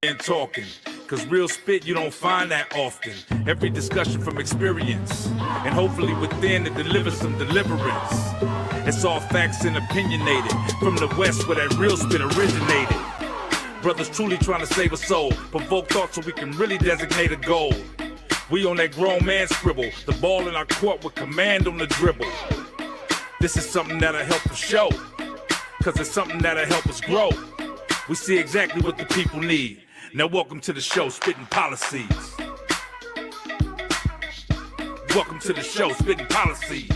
And talking, cause real spit you don't find that often. Every discussion from experience, and hopefully within it delivers some deliverance. It's all facts and opinionated, from the west where that real spit originated. Brothers truly trying to save a soul, provoke thought so we can really designate a goal. We on that grown man scribble, the ball in our court with command on the dribble. This is something that'll help us show, cause it's something that'll help us grow. We see exactly what the people need. Now welcome to the show, Spittn Pollaseedz. Welcome to the show, Spittn Pollaseedz.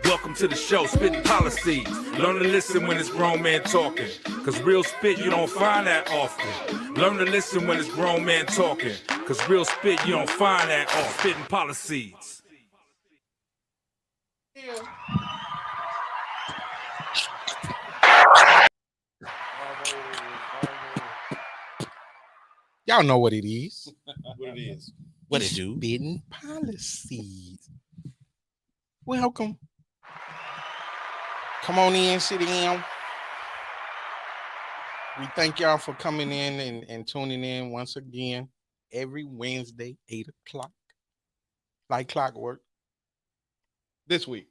Welcome to the show, Spittn Pollaseedz. Learn to listen when it's grown man talking, cause real spit you don't find that often. Learn to listen when it's grown man talking, cause real spit you don't find that often. Spittn Pollaseedz. Y'all know what it is. What it is. What it do? Spittn Pollaseedz. Welcome. Come on in, sit in. We thank y'all for coming in and tuning in once again every Wednesday, 8 o'clock. Like clockwork. This week.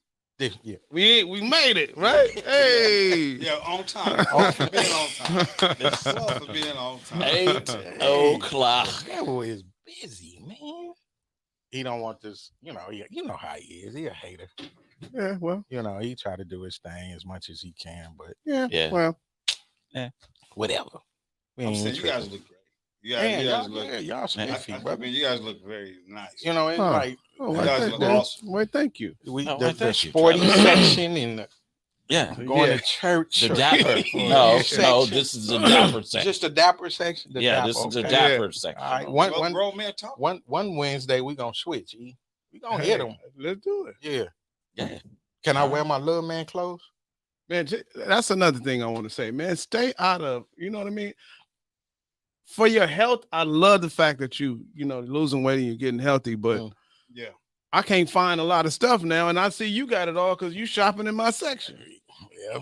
Yeah. We made it, right? Hey. Yeah, on time. All for being on time. All for being on time. 8 o'clock. That boy is busy, man. He don't want this, you know how he is. He a hater. Yeah, well. He try to do his thing as much as he can, but Yeah. Well. whatever. I'm saying you guys look great. You guys look. Y'all spiffy, I mean, you guys look very nice. it's like Oh, You guys look awesome. Well, thank you. the thank you, sporty Travis. section and Yeah. going to church. The or- dapper. No, section. this is the dapper section. Just the dapper section. The Yeah, dapper, this is the okay. dapper section. All right, Well, grown man talk. one Wednesday we gonna switch. We gonna hit him. Let's do it. Yeah. Yeah. Can I wear my little man clothes? Man, that's another thing I want to say, man. Stay out of, you know what I mean? For your health, I love the fact that you losing weight and you're getting healthy, but Yeah. I can't find a lot of stuff now, and I see you got it all because you shopping in my section. Yeah.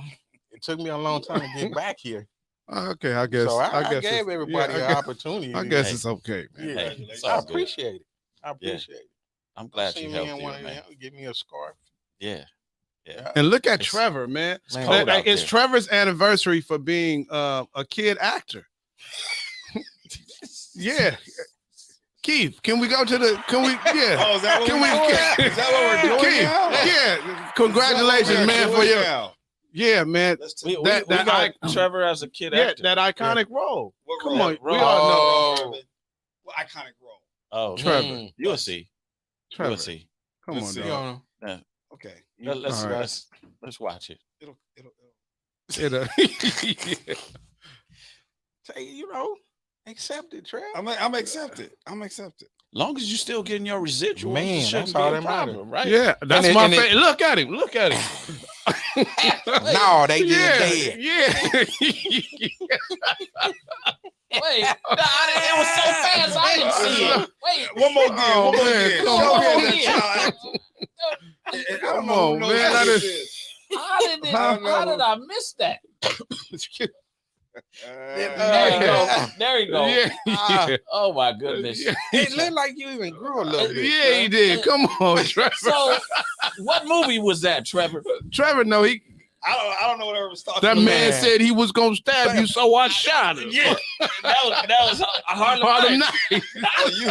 It took me a long time to get back here. Okay, I guess. So I guess gave it's- everybody yeah, an opportunity. I guess Hey. it's okay, man. Yeah. Hey, it's I all good. appreciate it. I appreciate it. I'm glad See you me helped in you, one of man. them, give me a scarf. Yeah. Yeah. And look at It's- Trevor, man. It's Man, cold out It's there. Trevor's anniversary for being a kid actor. Yeah. Keith, can we go to the? Can we? Yeah. Oh, is that what Can we? Is that what we're doing Keith, now? yeah. Congratulations, man, for your. Now? Yeah, man. Let's We, take we, That- we that got I- Trevor as a kid Yeah, actor. that iconic role. what Come role? on, we Role. all know What iconic role? Oh, Trevor. Mm. You'll see. Trevor. You'll see. Come Let's on, see. dog. Okay. Let's, All right. let's watch it. It'll. Say, accept it, Trev. I'm accepted. I'm accepted. Long as you still getting your residual, Man, it shouldn't that's be all a that matter. problem, right? Yeah, that's And it- my and it- favorite. Look at him. Look at him. No, they getting Yeah, dead. yeah. Wait, it was so fast I didn't see it. Wait, One more game. Oh, One more man, game. come Show on. me that child actor. I don't Come know who on, knows man, what that this is- how did I miss that? There you go. Yeah, yeah. Oh my goodness. Yeah. It looked like you even grew a little bit. Yeah, he did. Come on, Trevor. So, what movie was that, Trevor? Trevor, no, I don't know what I was talking that about. man said he was gonna stab you, so I shot him. Yeah, that was a Harlem Harlem Night. Night. Oh, you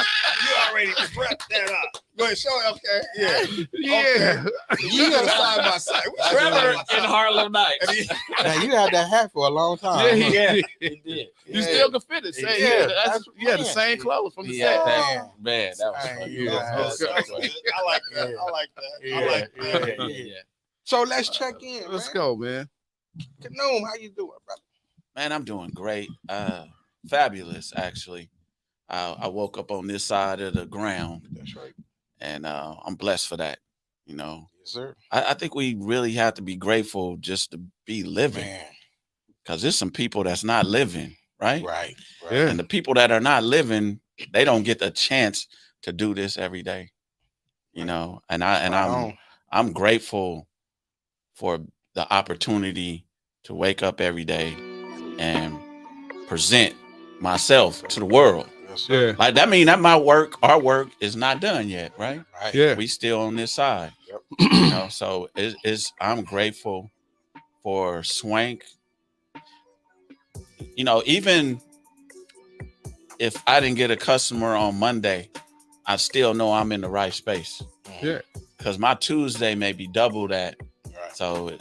already prepped that up. Go ahead, show it. Okay. Yeah. Yeah. You got side by side. Trevor in Harlem Night. Now you had that hat for a long time. Yeah, he huh? did. He did. You still can fit it. Same, Yeah, that's the man. same clothes from the Yeah, set. that, man, that was Dang, funny. yeah. That's good. I like that. I like that. I like that. Yeah. So let's check in. Let's man. go, man. Canoom, how you doing, brother? Man, I'm doing great. Fabulous, actually. I woke up on this side of the ground, That's right. and I'm blessed for that. Yes, sir. I think we really have to be grateful just to be living, Man. because there's some people that's not living, right? Right. Yeah. And the people that are not living, they don't get the chance to do this every day, And I'm grateful for the opportunity to wake up every day and present myself to the world. Yes, sir. Yeah. Like that mean that our work is not done yet, right? Right. Yeah. We still on this side. Yep. You know, so I'm grateful for Swank. You know, even if I didn't get a customer on Monday, I still know I'm in the right space. Yeah. Because my Tuesday may be double that. Right. So,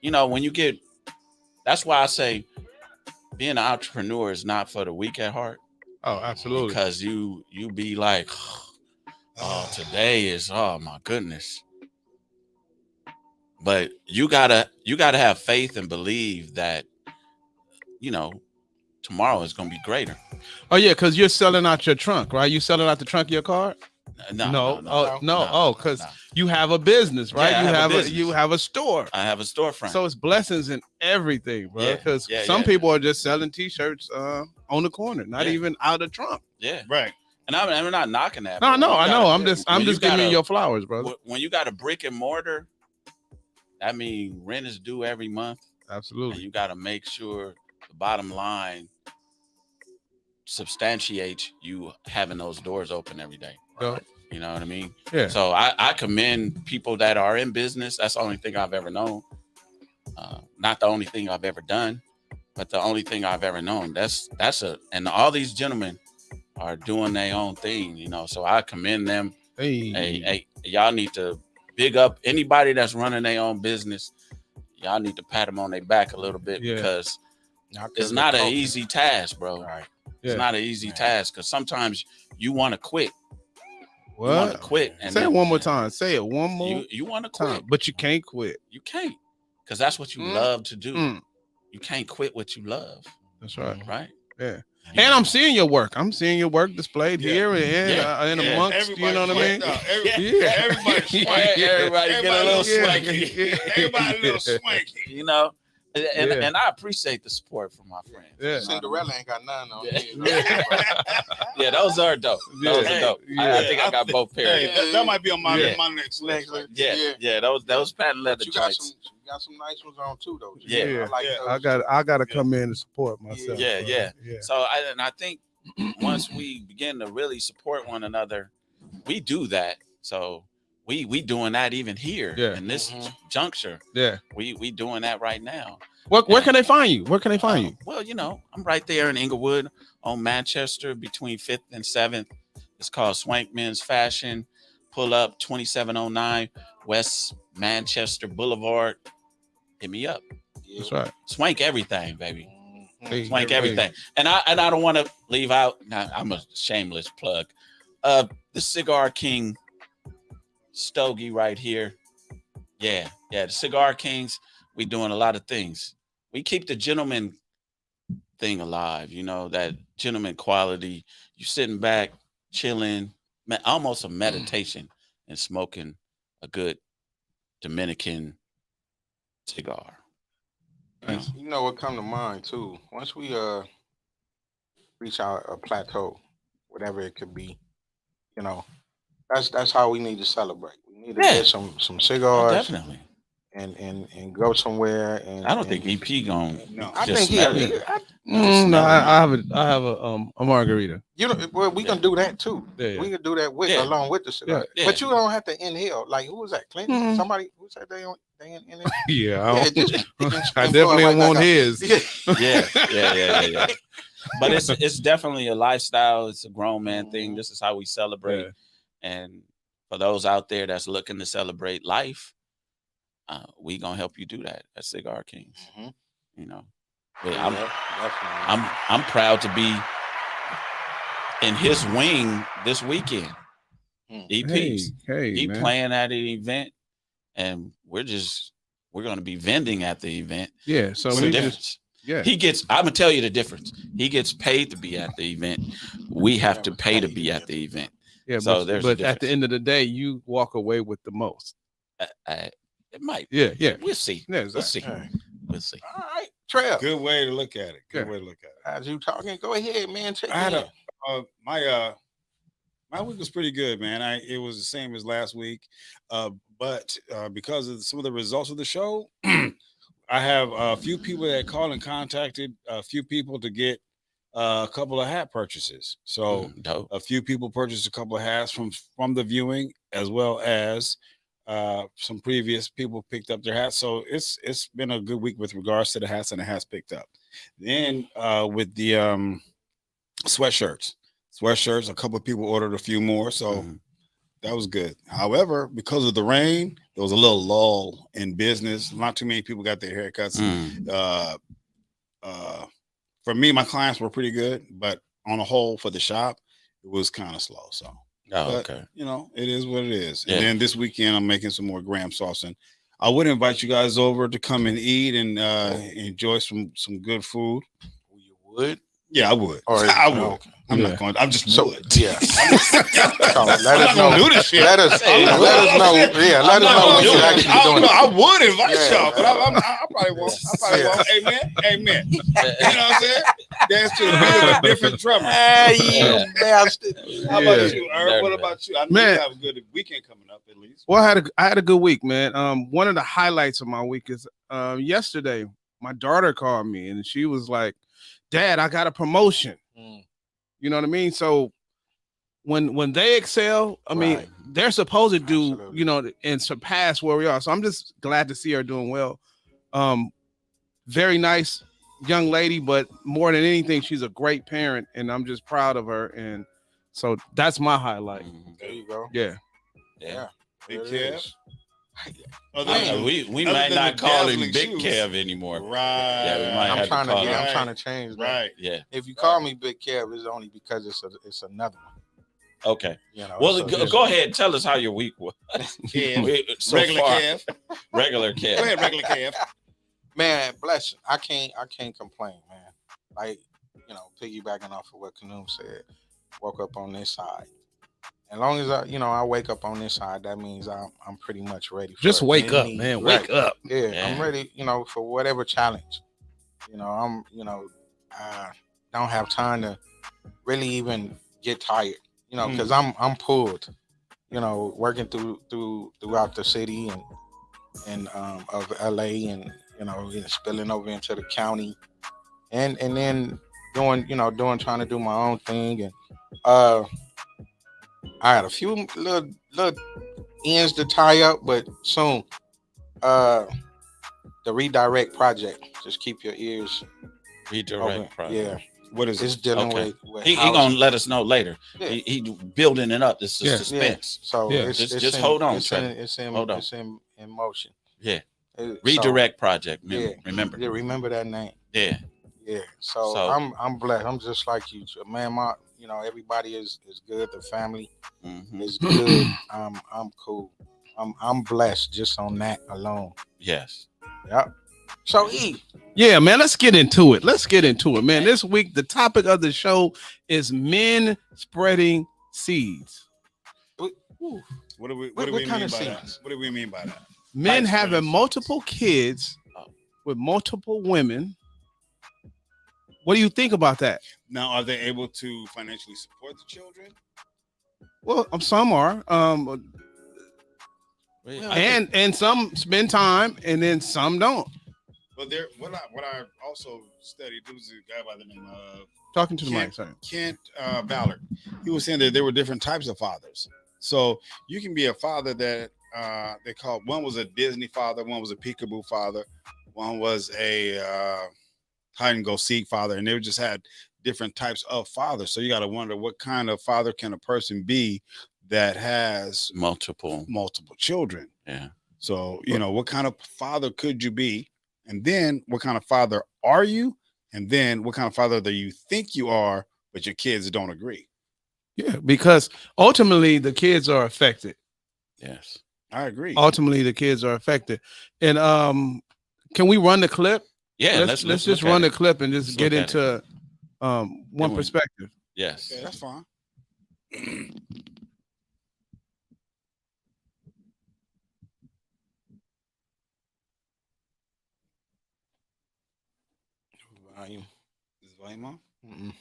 you know, when you get, that's why I say being an entrepreneur is not for the weak at heart. Oh, absolutely. Because you be like, oh, today is, oh my goodness. But you gotta have faith and believe that, you know, tomorrow is gonna be greater. Oh yeah, because you're selling out your trunk, right? You selling out the trunk of your car? No. Oh, because you have a business, right? Yeah, you have a store. I have a storefront. So it's blessings in everything, bro. Because some yeah. people are just selling T-shirts on the corner, not even out of trunk. Yeah, Right. And I'm not knocking that. No, I know. I'm when just giving you your flowers, brother. When you got a brick and mortar, I mean, rent is due every month. Absolutely. And you got to make sure the bottom line substantiates you having those doors open every day. Right. You know what I mean? Yeah. So I commend people that are in business. That's the only thing I've ever known. Not the only thing I've ever done, but the only thing I've ever known. And all these gentlemen are doing their own thing, you know. So I commend them. Hey, y'all need to big up anybody that's running their own business. Y'all need to pat them on their back a little bit because it's not an easy task, bro. Right. Yeah. It's not an easy task because sometimes you want to quit. What? You want to quit. And say it one more time. Say it one more You want to quit. time, but you can't quit. You can't because that's what you love to do. You can't quit what you love. That's right. Right? Yeah. And I'm seeing your work. I'm seeing your work displayed here and amongst, you know what I mean? Everybody swanky. Everybody get a little swanky. Everybody a little swanky. You know? And I appreciate the support from my friends. Yeah. Cinderella ain't got none on it. Yeah, those are dope. Those are dope. I think I got both pairs. Hey, that might be on my next list. Yeah, those patent leather joints. You got some nice ones on too, though. Yeah. I got to come in and support myself. Yeah. So I think once we begin to really support one another, we do that. So we doing that even here in this juncture. Yeah. We doing that right now. Where can they find you? Where can they find you? Well, you know, I'm right there in Inglewood on Manchester between 5th and 7th. It's called Swank Men's Fashion. Pull up 2709 West Manchester Boulevard. Hit me up. That's right. Swank everything, baby. Swank Hey. everything. And I don't want to leave out. Now, I'm a shameless plug. The Cigar King Stogie right here. Yeah. The Cigar Kings. We doing a lot of things. We keep the gentleman thing alive. You know, that gentleman quality. You sitting back, chilling, almost a meditation and smoking a good Dominican cigar. You know what come to mind too? Once we reach a plateau, whatever it could be, you know, that's how we need to celebrate. We need to get some cigars, definitely, and go somewhere. And I don't think EP gonna. No, I think I have a margarita. You know, well, we can do that too. Yeah. We can do that along with the cigar. Yeah. But you don't have to inhale. Like, who was that? Clinton? Somebody who said they in it? Yeah, just I definitely like want that. his. Yeah. But it's definitely a lifestyle. It's a grown man thing. This is how we celebrate. Yeah. And for those out there that's looking to celebrate life, we gonna help you do that at Cigar Kings. You know, I'm proud to be in his wing this weekend. EPs. He man. playing at an event, and we're gonna be vending at the event. Yeah. So What's the difference? He gets. I'm gonna tell you the difference. He gets paid to be at the event. We have to pay to be at the event. Yeah. So but at the end of the day, you walk away with the most. It might. Yeah. We'll see. Yeah, exactly. We'll see. All right, Trev. Good way to look at it. Good way to look at it. As you talking, go ahead, man. I had my week was pretty good, man. It was the same as last week, but because of some of the results of the show, I have a few people that called and contacted a few people to get a couple of hat purchases. So Dope. a few people purchased a couple of hats from the viewing, as well as some previous people picked up their hats. So it's been a good week with regards to the hats and the hats picked up. Then with the sweatshirts, a couple of people ordered a few more. So that was good. However, because of the rain, there was a little lull in business. Not too many people got their haircuts. For me, my clients were pretty good, but on a whole, for the shop, it was kind of slow. So, okay. You know, it is what it is. Yeah. And then this weekend, I'm making some more graham sauce, and I would invite you guys over to come and eat and enjoy some good food. You would? Yeah, I would. Or I would. okay. I'm not going. I'm just So would. yeah. So let us know. Do this shit. Let us know. Yeah, let us know when you actually doing it. I would invite Yeah. y'all, but I probably won't. Amen. Amen. You know what I'm saying? Dance to the beat of a different drummer. Hey, bastard. How about you, Earl? What about you? I know you have a good weekend coming up, at least. Well, I had a good week, man. One of the highlights of my week is yesterday. My daughter called me and she was like, "Dad, I got a promotion." You know what I mean? So when they excel, I mean, they're supposed to do, Absolutely. you know, and surpass where we are. So I'm just glad to see her doing well. Very nice young lady, but more than anything, she's a great parent, and I'm just proud of her. And so that's my highlight. There you go. Yeah. Yeah. Big There it Kev. is. We other might than not the call him dazzling Big shoes. Kev anymore. Right. Yeah, we might I'm have to trying to call get. him. I'm trying to change that. Right. Yeah. If you call me Big Kev, it's only because it's another one. Okay. You know. Well, so go ahead. Tell us how your week was. Kev. So Regular far, Kev. regular Go Kev. ahead, regular Kev. Man, bless you. I can't complain, man. Like, you know, piggybacking off of what Kanoom said, woke up on this side. As long as I wake up on this side, that means I'm pretty much ready for Just wake up, any- man. right. Wake up. Yeah, Yeah. I'm ready, for whatever challenge. I don't have time to really even get tired, because I'm pulled, working throughout the city and of LA and spilling over into the county and then trying to do my own thing and I had a few little ends to tie up, but soon the redirect project, just keep your ears Redirect open. project. Yeah, What is it's it? dealing Okay. with He housing. gonna let us know later. Yeah. He building it up. This is Yeah. suspense. So Yeah. it's Just in, hold on, it's Trevor. in Hold on. in motion. Yeah. So, Redirect project. yeah. Remember. yeah, remember that name. Yeah. Yeah. So I'm blessed. I'm just like you, man. Everybody is good. The family Mhm. is good. I'm cool. I'm blessed just on that alone. Yes. Yep. So Yeah, man, let's get into it. Man. This week, the topic of the show is men spreading seeds. What do we What mean kind by of that? seeds? What do we mean by that? Men Like having spreading multiple kids Oh. with multiple women. What do you think about that? Now, are they able to financially support the children? Well, some are. And some spend time and then some don't. But what I also studied, there was a guy by the name of Talking to the mic, sorry. Kent Ballard. He was saying that there were different types of fathers. So you can be a father that they called, one was a Disney father, one was a peekaboo father, one was a hide and go seek father, and they just had different types of fathers. So you got to wonder, what kind of father can a person be that has Multiple. children? Yeah. So, what kind of father could you be? And then what kind of father are you? And then what kind of father do you think you are, but your kids don't agree? Yeah, because ultimately the kids are affected. Yes. I agree. Ultimately the kids are affected. And can we run the clip? Yeah. Let's just run the clip and just get into one perspective. Yes. Okay, that's fine. volume. Is volume on? Mm-mm.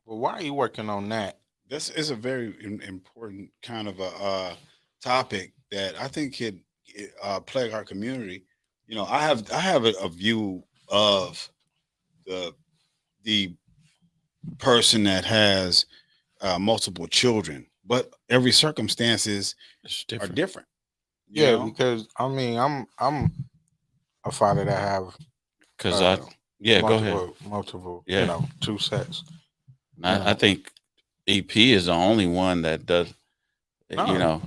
Well, why are you working on that? This is a very important kind of a topic that I think could plague our community. you know, I have a view of the person that has multiple children, but every circumstances It's are different. different. You Yeah, know? because I mean, I'm a father that have Because uh, yeah, go ahead. multiple, Yeah. 2 sets. I think EP is the only one that does. No, You know,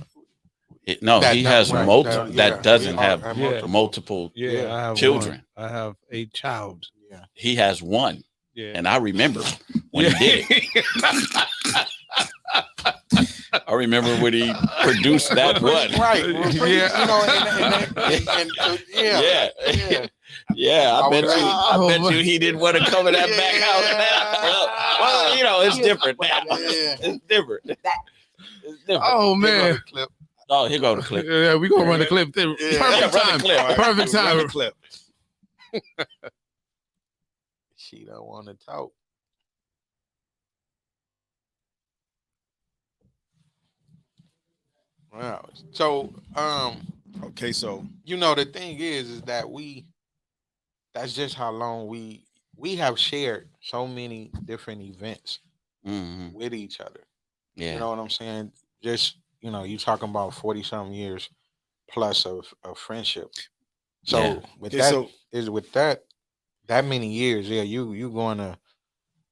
no, that he don't- has right, multiple. yeah, That doesn't we all have Yeah. multiple. Yeah, Yeah. I have Children. one. I have a child. Yeah. He has one, Yeah. and I remember when he did it. I remember when he produced that one. Right. Yeah. You know, yeah. Yeah. Are we ready? I bet you he didn't want to come in that back Yeah. house. Well, you know, it's different now. Yeah. It's different. It's different. Oh Here go man. the clip. Oh, here go the clip. Yeah, we gonna run the clip. Perfect Yeah, run the time. clip. All right, Perfect run time. the clip. She don't want to talk. Wow. So, Okay, so you know, the thing is that that's just how long we have shared so many different events Mhm. with each other. Yeah. You know what I'm saying? Just, you talking about 40 something years plus of friendship. So Yeah. with Okay, that many years, yeah, you going to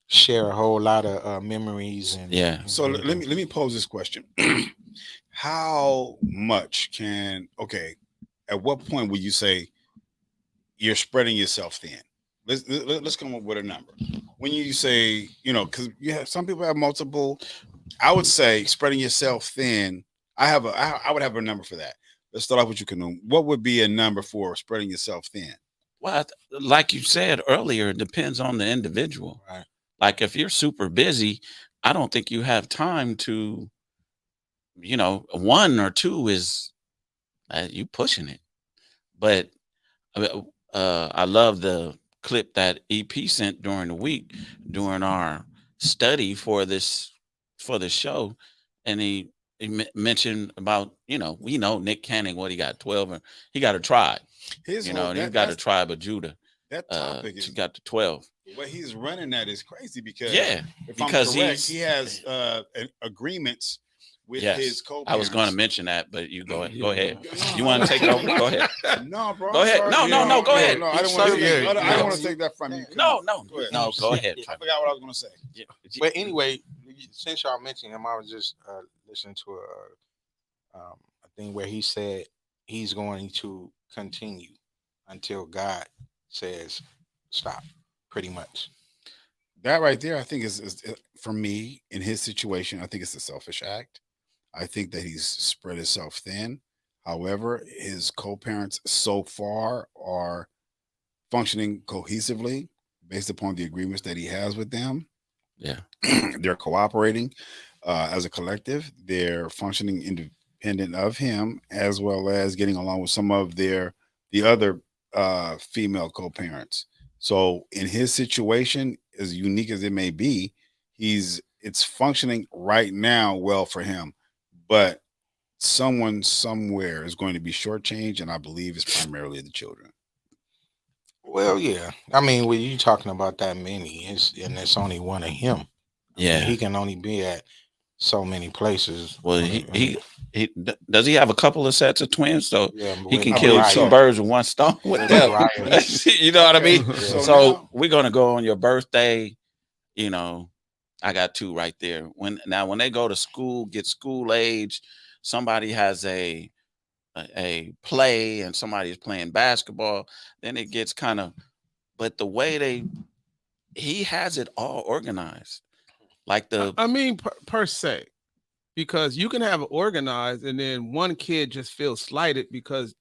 share a whole lot of memories and Yeah. so let me pose this question. How much at what point will you say you're spreading yourself thin? Let's come up with a number. When you say, because you have some people have multiple, I would say spreading yourself thin. I would have a number for that. Let's start off with you, Canoe. What would be a number for spreading yourself thin? Well, like you said earlier, it depends on the individual. Right. Like if you're super busy, I don't think you have time to, 1 or 2 is you pushing it. But I love the clip that EP sent during the week during our study for the show, and he mentioned about we know Nick Cannon, what he got 12, and he got a tribe, and he's got a tribe of Judah. That topic is got the 12. What he's running at is crazy because Yeah, if because I'm correct, he has agreements with his co-parents. I was going to mention that, but you go ahead. Go ahead. No, You want to take it over? Go ahead. No, bro. Go ahead. Sorry. No, go ahead. No, I don't want to take that from you. No, Go ahead. no, go ahead. I forgot what I was going to say. Yeah. But anyway, since y'all mentioned him, I was just listening to a thing where he said he's going to continue until God says stop, pretty much. That right there, I think is for me in his situation. I think it's a selfish act. I think that he's spread himself thin. However, his co-parents so far are functioning cohesively based upon the agreements that he has with them. Yeah. They're cooperating as a collective. They're functioning independent of him, as well as getting along with some of the other female co-parents. So in his situation, as unique as it may be, it's functioning right now well for him. But someone somewhere is going to be shortchanged, and I believe it's primarily the children. Well, yeah. I mean, when you talking about that many, and it's only one of him. Yeah. He can only be at so many places. Well, he does he have a couple of sets of twins, so Yeah, he can with kill Mariah. 2 birds with 1 stone with them. Mariah. You know what I mean? Yeah. So we're gonna go on your birthday. I got 2 right there. When they go to school, get school age, somebody has a play and somebody's playing basketball, then it gets kind of. But the way he has it all organized, like I mean, per se, because you can have it organized, and then one kid just feels slighted because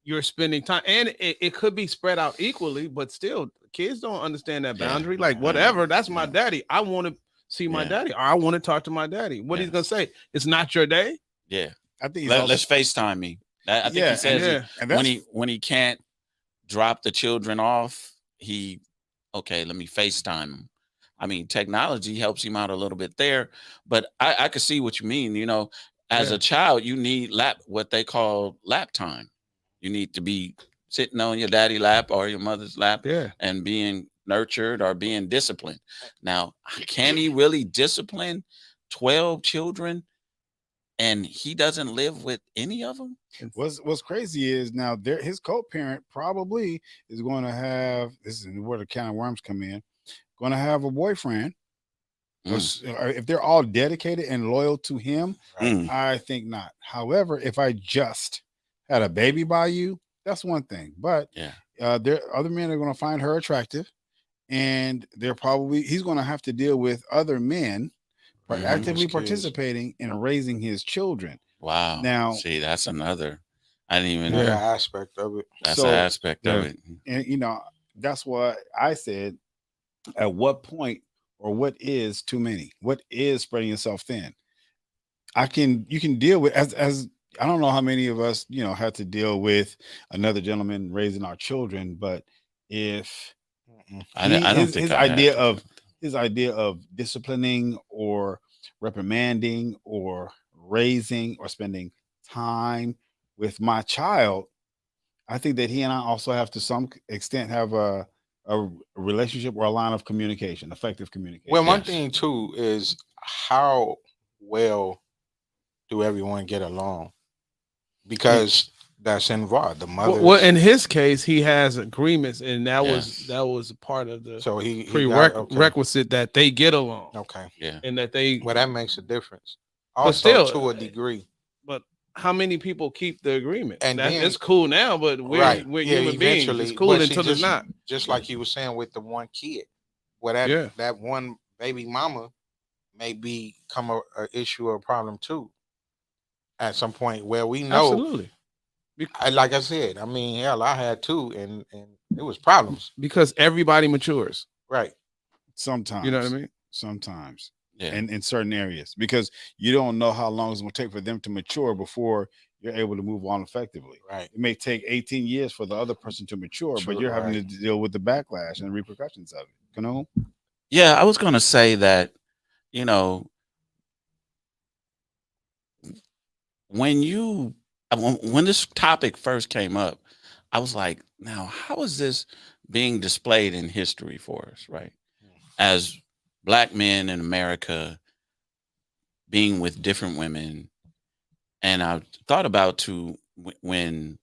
you're spending time, and it could be spread out equally, but still, kids don't understand that boundary. Like, whatever, that's my daddy. I want to see my daddy, or I want to talk to my daddy. What he's gonna say? It's not your day. Yeah, I think let's FaceTime me. I think he says when he can't drop the children off, let me FaceTime him. I mean, technology helps him out a little bit there, but I could see what you mean. As a child, you need what they call lap time. You need to be sitting on your daddy lap or your mother's lap Yeah. and being nurtured or being disciplined. Now, can he really discipline 12 children and he doesn't live with any of them? What's crazy is now his co-parent probably is going to have, this is where the can of worms come in, going to have a boyfriend. Or if they're all dedicated and loyal to him, I think not. However, if I just had a baby by you, that's one thing. But there other men are going to find her attractive, and he's going to have to deal with other men actively participating in raising his children. Wow. Now, see, that's another. I didn't even Another know aspect of it. That's an aspect of it. And that's why I said, at what point or what is too many? What is spreading yourself thin? You can deal with as I don't know how many of us, had to deal with another gentleman raising our children, but if I don't think his idea of disciplining or reprimanding or raising or spending time with my child, I think that he and I also have to some extent have a relationship or a line of communication, effective communication. Well, one thing too is how well do everyone get along? Because that's involved. The mother. Well, in his case, he has agreements, and that was part of the prerequisite that they get along. Okay. Yeah. And that they. Well, that makes a difference. But Also, still, to a degree. But how many people keep the agreement? And it's cool now, but we're human beings. It's cool until it's not. Just like you were saying with the one kid, where that one baby mama may become a issue or a problem too. At some point, where we know, absolutely. Like I said, I mean, hell, I had two, and it was problems because everybody matures, right? Sometimes, you know what I mean. Sometimes. Yeah. And in certain areas, because you don't know how long it's going to take for them to mature before you're able to move on effectively. Right. It may take 18 years for the other person to mature, but you're having to deal with the backlash and the repercussions of it. Yeah, I was going to say that, when this topic first came up, I was like, now, how is this being displayed in history for us, right? As Black men in America being with different women. And I thought about when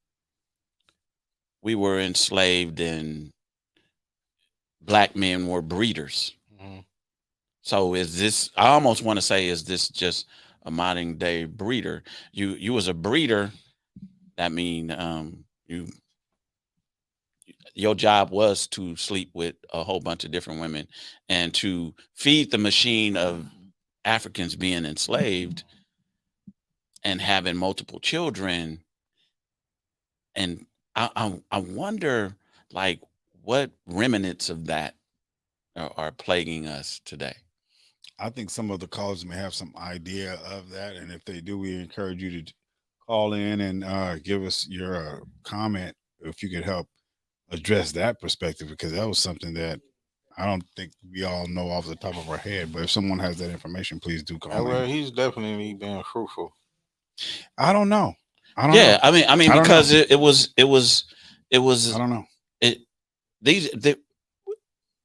we were enslaved and Black men were breeders. Mm-hmm. So I almost want to say, is this just a modern day breeder? You was a breeder. That mean your job was to sleep with a whole bunch of different women and to feed the machine of Africans being enslaved and having multiple children. And I wonder, like, what remnants of that are plaguing us today. I think some of the callers may have some idea of that. And if they do, we encourage you to call in and give us your comment if you could help address that perspective, because that was something that I don't think we all know off the top of our head. But if someone has that information, please do call well, in. he's definitely being fruitful. I don't know. I mean, because it was. I don't know.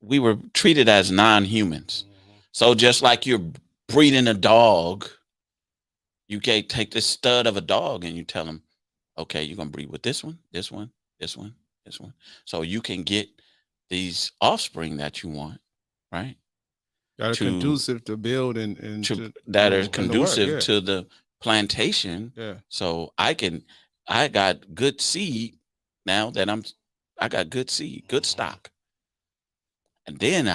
We were treated as non-humans. Mm-hmm. So just like you're breeding a dog, you can't take this stud of a dog and you tell him, okay, you're gonna breed with this one, this one, this one, this one, so you can get these offspring that you want, right? That are conducive to build and that are conducive to the plantation. Yeah. So I got good seed now that I got good seed, good stock. And then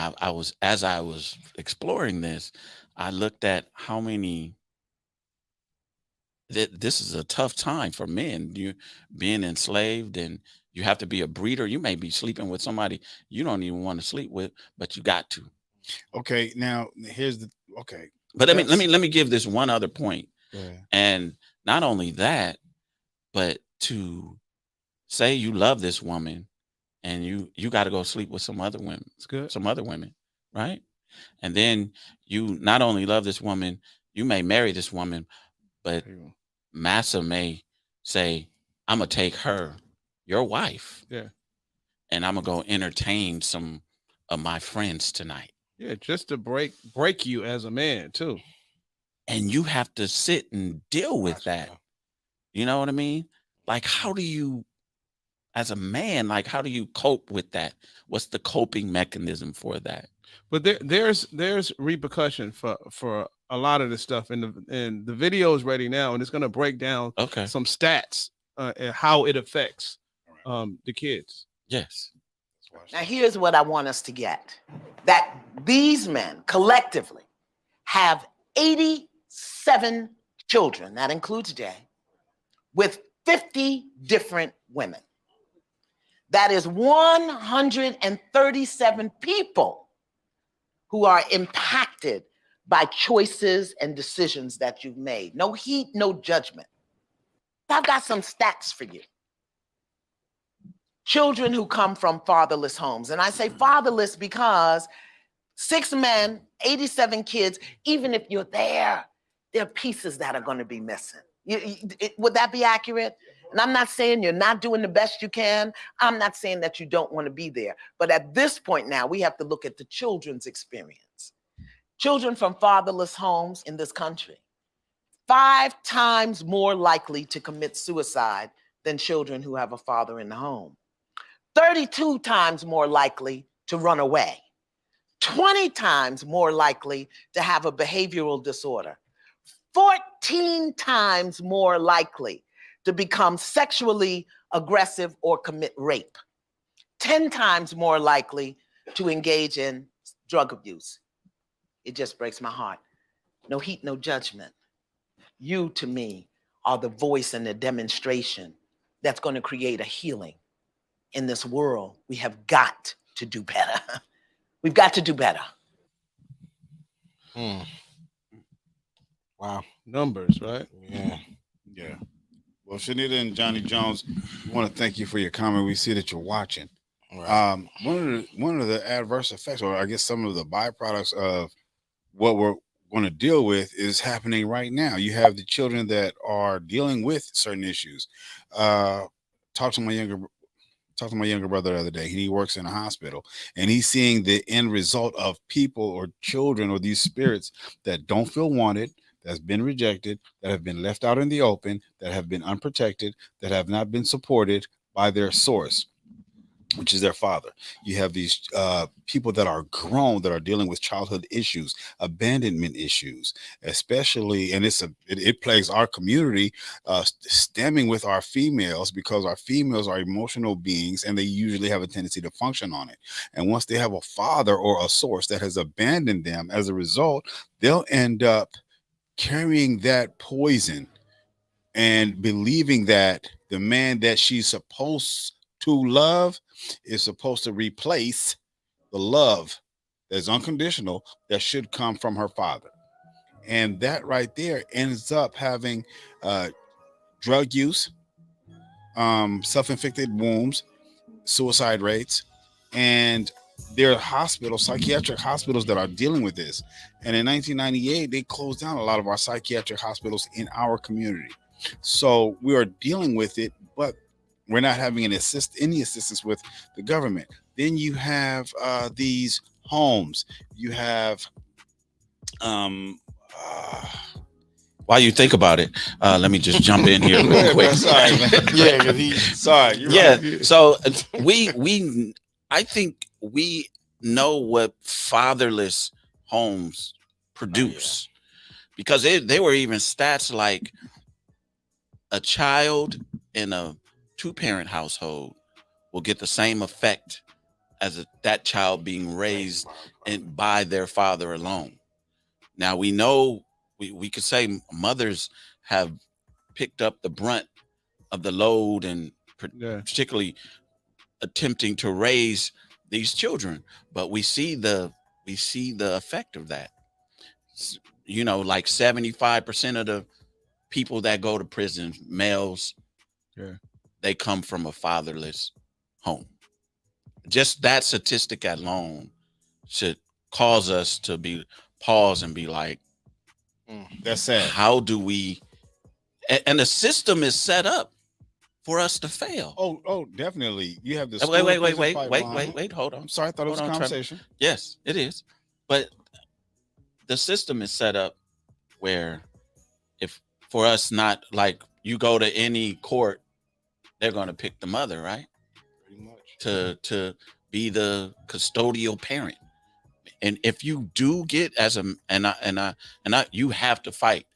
as I was exploring this, I looked at how many. This is a tough time for men. You being enslaved, and you have to be a breeder. You may be sleeping with somebody you don't even want to sleep with, but you got to. Okay, now here's But let me give this one other point. And not only that, but to say you love this woman and you got to go sleep with some other women. It's good. Some other women, right? And then you not only love this woman, you may marry this woman, but Massa may say, I'm gonna take her your wife. Yeah. And I'm gonna go entertain some of my friends tonight. Yeah, just to break you as a man too. And you have to sit and deal with that. You know what I mean? Like, how do you, as a man, like, how do you cope with that? What's the coping mechanism for that? But there's repercussion for a lot of this stuff, and the video is ready now, and it's going to break down some stats and how it affects the kids. Yes. Now, here's what I want us to get: that these men collectively have 87 children, that includes Jay, with 50 different women. That is 137 people who are impacted by choices and decisions that you've made. No heat, no judgment. I've got some stats for you. Children who come from fatherless homes. And I say fatherless because 6 men, 87 kids, even if you're there are pieces that are going to be missing. Would that be accurate? And I'm not saying you're not doing the best you can. I'm not saying that you don't want to be there. But at this point now, we have to look at the children's experience. Children from fatherless homes in this country, 5 times more likely to commit suicide than children who have a father in the home. 32 times more likely to run away. 20 times more likely to have a behavioral disorder. 14 times more likely to become sexually aggressive or commit rape. 10 times more likely to engage in drug abuse. It just breaks my heart. No heat, no judgment. You, to me, are the voice and the demonstration that's going to create a healing in this world. We have got to do better. We've got to do better. Wow. Numbers, right? Yeah. Well, Shanita and Johnny Jones, we want to thank you for your comment. We see that you're watching. Right. One of the adverse effects, or I guess some of the byproducts of what we're going to deal with, is happening right now. You have the children that are dealing with certain issues. Talked to my younger brother the other day. He works in a hospital, and he's seeing the end result of people or children or these spirits that don't feel wanted, that's been rejected, that have been left out in the open, that have been unprotected, that have not been supported by their source, which is their father. You have these people that are grown, that are dealing with childhood issues, abandonment issues, especially, and it plagues our community, stemming with our females, because our females are emotional beings, and they usually have a tendency to function on it. And once they have a father or a source that has abandoned them, as a result, they'll end up carrying that poison and believing that the man that she's supposed to love is supposed to replace the love that's unconditional that should come from her father. And that right there ends up having drug use, self-inflicted wounds, suicide rates, and there are hospitals, psychiatric hospitals, that are dealing with this. And in 1998, they closed down a lot of our psychiatric hospitals in our community. So we are dealing with it, but we're not having any assistance with the government. Then you have these homes. You have While you think about it, let me just jump in here real quick. Sorry, man. Yeah, because right. So I think we know what fatherless homes produce, because they were even stats like a child in a 2-parent household will get the same effect as that child being raised by their father alone. Now we know we could say mothers have picked up the brunt of the load, and particularly attempting to raise these children, but we see the effect of that. You know, like 75% of the people that go to prison, males, they come from a fatherless home. Just that statistic alone should cause us to pause and be like, that's sad. How do we, and the system is set up for us to fail. Oh, definitely. You have the Wait. Hold on. I'm sorry, I thought it was a Hold on, Trevor. conversation. Yes, it is. But the system is set up where if for us not like you go to any court, they're going to pick the mother, right? Pretty much. To be the custodial parent. And if you do get as you have to fight.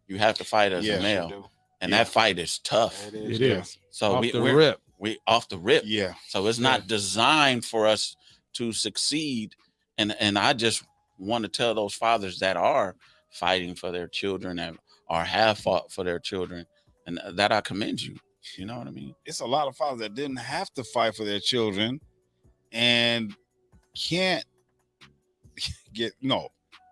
You have to fight as a male. And that fight is tough. It is. So we off the rip. Yeah. So it's not designed for us to succeed. And I just want to tell those fathers that are fighting for their children or have fought for their children, and that I commend you. You know what I mean? It's a lot of fathers that didn't have to fight for their children and can't get a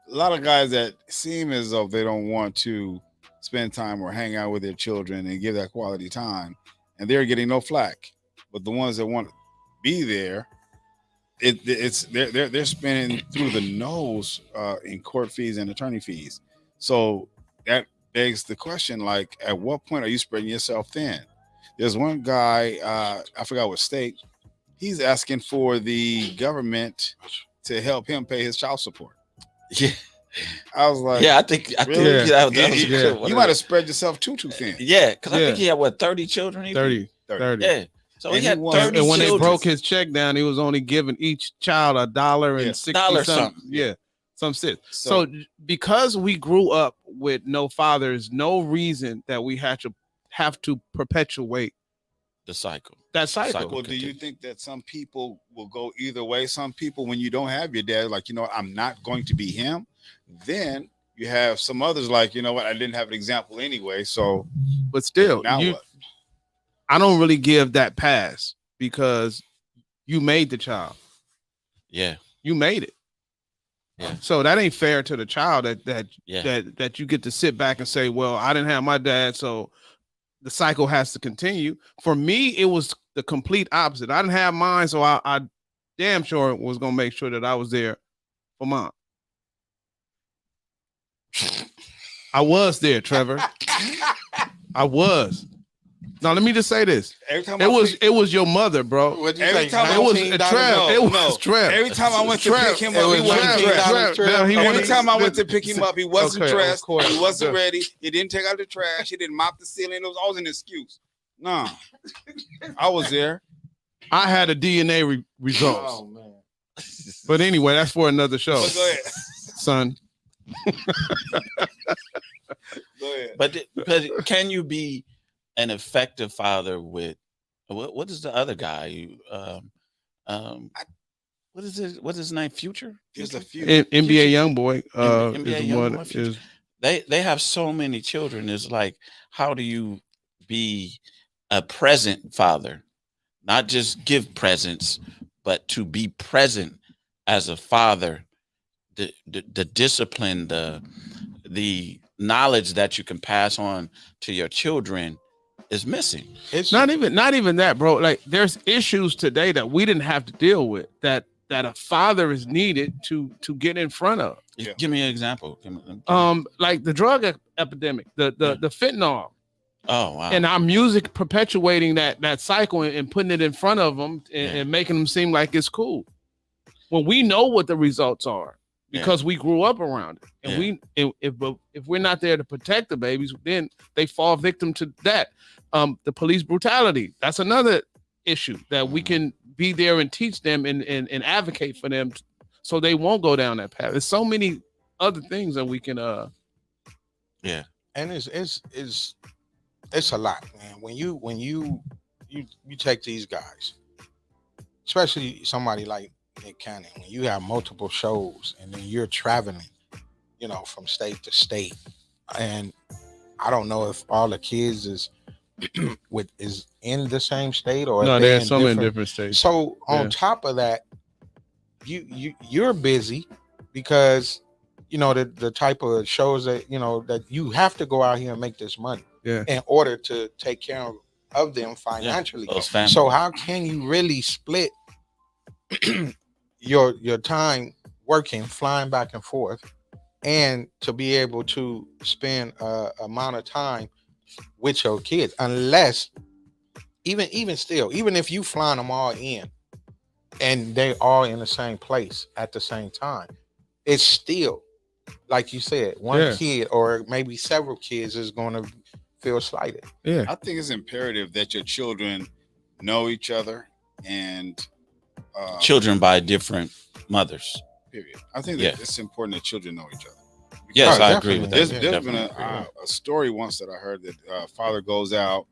lot of guys that seem as though they don't want to spend time or hang out with their children and give that quality time, and they're getting no flack. But the ones that want to be there, they're spending through the nose in court fees and attorney fees. So that begs the question: like, at what point are you spreading yourself thin? There's one guy, I forgot what state, he's asking for the government to help him pay his child support. Yeah. I was like, I think really? that was You might have spread yourself too thin. Yeah, because I think he had 30 children. 30. Yeah. So And he had he was- 30 And when they children. broke his check down, he was only giving each child $1.60 Dollar something. something. Yeah, some shit. So because we grew up with no fathers, no reason that we have to perpetuate the cycle. that cycle. Well, do you think that some people will go either way? Some people, when you don't have your dad, like, I'm not going to be him. Then you have some others like, I didn't have an example anyway. So, But still, now what? I don't really give that pass because you made the child. Yeah. You made it. Yeah. So that ain't fair to the child that you get to sit back and say, well, I didn't have my dad, so the cycle has to continue. For me, it was the complete opposite. I didn't have mine, so I damn sure was gonna make sure that I was there for mine. I was there, Trevor. I was. Now let me just say this. Every time It was your mother, bro. What'd you Every say? time It was $19? Trev. It was Trev. Every time I went to pick him It up, was he wasn't $19 dressed. Trev. Every time I went to pick him up, he wasn't Okay, of dressed. course. He wasn't ready. He didn't take out the trash. He didn't mop the ceiling. It was always an excuse. Nah, I was there. I had a DNA results. Oh man. But anyway, that's for another show, But go ahead. son. Go ahead. But can you be an effective father with what is the other guy? What is his name? Future? There's a few. NBA YoungBoy NBA is YoungBoy one Future. is They have so many children. It's like, how do you be a present father? Not just give presents, but to be present as a father. The discipline, the knowledge that you can pass on to your children is missing. It's not even that, bro. Like there's issues today that we didn't have to deal with that a father is needed to get in front of. Yeah. Give me an example. Like the drug epidemic, the fentanyl. Oh wow. And our music perpetuating that cycle and putting it in front of them and making them seem like it's cool. When we know what the results are because we grew up around it. And if we're not there to protect the babies, then they fall victim to that. The police brutality, that's another issue that we can be there and teach them and advocate for them so they won't go down that path. There's so many other things that we can and it's a lot, man. When you take these guys, especially somebody like Nick Cannon, when you have multiple shows and then you're traveling, from state to state, and I don't know if all the kids is in the same state or no, if there's some in different states. So on top of that, you're busy because the type of shows that that you have to go out here and make this money in order to take care of them financially. So how can you really split your time working, flying back and forth, and to be able to spend amount of time with your kids, unless even still, even if you flying them all in and they all in the same place at the same time, it's still, like you said, one Yeah. kid or maybe several kids is going to feel slighted. Yeah. I think it's imperative that your children know each other and Children by different mothers. period. I think Yeah. that it's important that children know each other. Yes, Oh, I agree with that. definitely. There's been Definitely. a story once that I heard that father goes out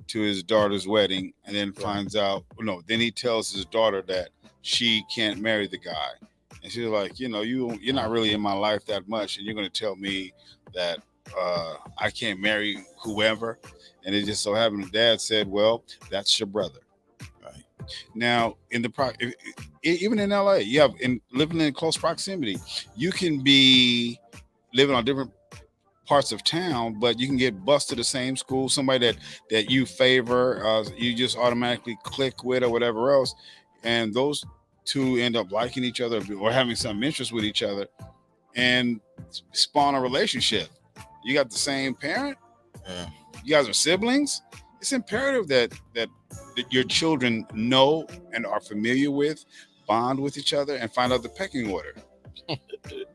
to his daughter's wedding and then finds out, then he tells his daughter that she can't marry the guy. And she's like, you're not really in my life that much. And you're going to tell me that I can't marry whoever. And it just so happened the dad said, well, that's your brother. Right. Now, even in LA, living in close proximity, you can be living on different parts of town, but you can get bused to the same school, somebody that you favor, you just automatically click with or whatever else. And those two end up liking each other or having some interest with each other and spawn a relationship. You got the same parent. You guys are siblings. It's imperative that your children know and are familiar with, bond with each other, and find out the pecking order.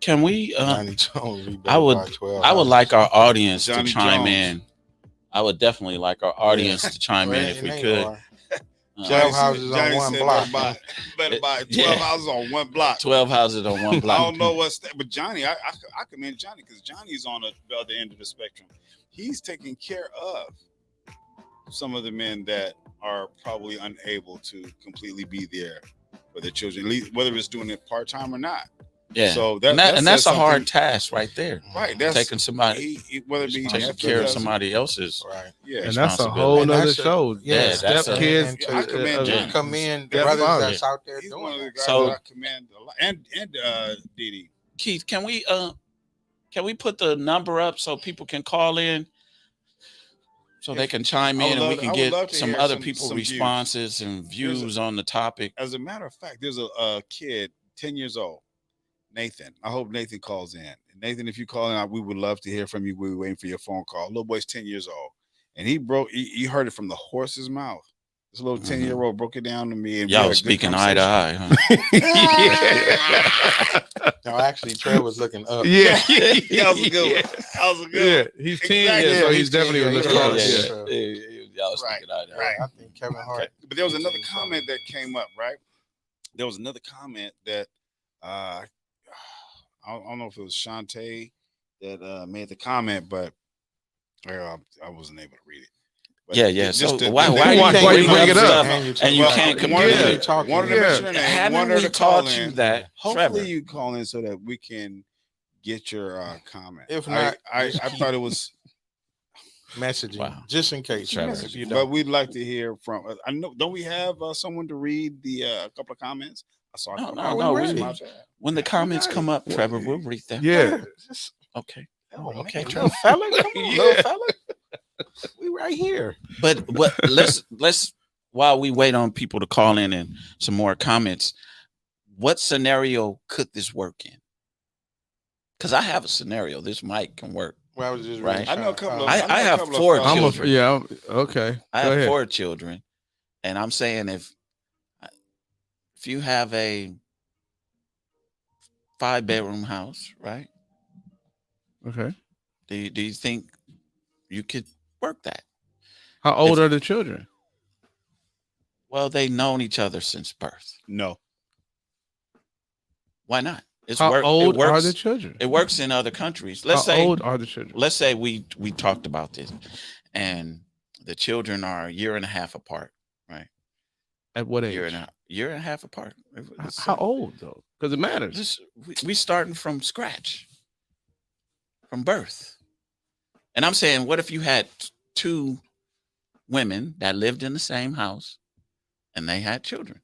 Can we? Johnny Jones, we I would. by 12 I would like our audience Johnny to chime Jones. in. I would definitely like our audience to chime in if we could. 12 houses on Johnny one said block. Better buy 12 Yeah. houses on one block. 12 houses on one I block. don't know what's that, but Johnny, I commend Johnny because Johnny's on the other end of the spectrum. He's taking care of some of the men that are probably unable to completely be there for their children, at least whether it's doing it part-time or not. Yeah. So that's says a hard something- task right there. Right. That's Taking somebody, whether it be taking nephew, care of cousin, somebody else's. Right. Yeah. And that's a responsibility. whole And nother that's a- show. Yeah, that's step a- kids. And I commend Yeah. Johnny. commend the Step brothers father. that's out there He's doing one of the it. guys So- that I commend a lot. And Didi. Keith, can we put the number up so people can call in, so they can chime I would in and we love- can I would get love to some hear other some people's views. responses and views on the topic. As a matter of fact, there's a kid, 10 years old, Nathan. I hope Nathan calls in. Nathan, if you call in, we would love to hear from you. We're waiting for your phone call. Little boy's 10 years old. And he heard it from the horse's mouth. This little 10-year-old broke it down to me. And we had a Y'all good speaking eye to conversation. eye, huh? No, actually, Trev was looking up. Yeah. That was a good one. That was a good one. Yeah. He's 10, Exactly. so Yeah, he's he's definitely 10, looking yeah, across. yeah, Yeah. yeah. Y'all speaking eye to eye. Right. I think Kevin Hart. But there was another comment that came up, right? There was another comment that I don't know if it was Shantae that made the comment, but I wasn't able to read it. But Yeah. So just to- why Why are you you can't bringing bring up it up? stuff And and you Well, can't I wanted communicate? to- wanted to Yeah. mention her name, Haven't wanted her we to call taught you in. that, Hopefully Trevor? you call in so that we can get your comment. If not, I just thought it was, Messaging, Wow. just in case. Trevor. If you but don't. we'd like to hear from. I know. Don't we have someone to read the couple of comments? I saw. No, a no, couple. no, It's we- my bad. When the comments got come it. up, Trevor, we'll read them. Yeah. Just- Okay. oh, Okay, man, Trevor. little fella, come on, Yeah. little fella. We right here. But let's while we wait on people to call in and some more comments, what scenario could this work in? Because I have a scenario. This mic can work. Well, I was just Right. really I know a couple of. I know a have couple of four fathers. I'm children. okay. I Go have ahead. 4 children, and I'm saying if you have a 5-bedroom house, right? Okay. Do you think you could work that? How old If- are the children? Well, they've known each other since birth. No. Why not? It's How work. old it works, are the children? It works in other countries. Let's How say old are the children? let's say we talked about this, and the children are a year and a half apart, right? At what age? Year and a half apart. How old though? Because it matters. We starting from scratch, from birth. And I'm saying, what if you had 2 women that lived in the same house and they had children?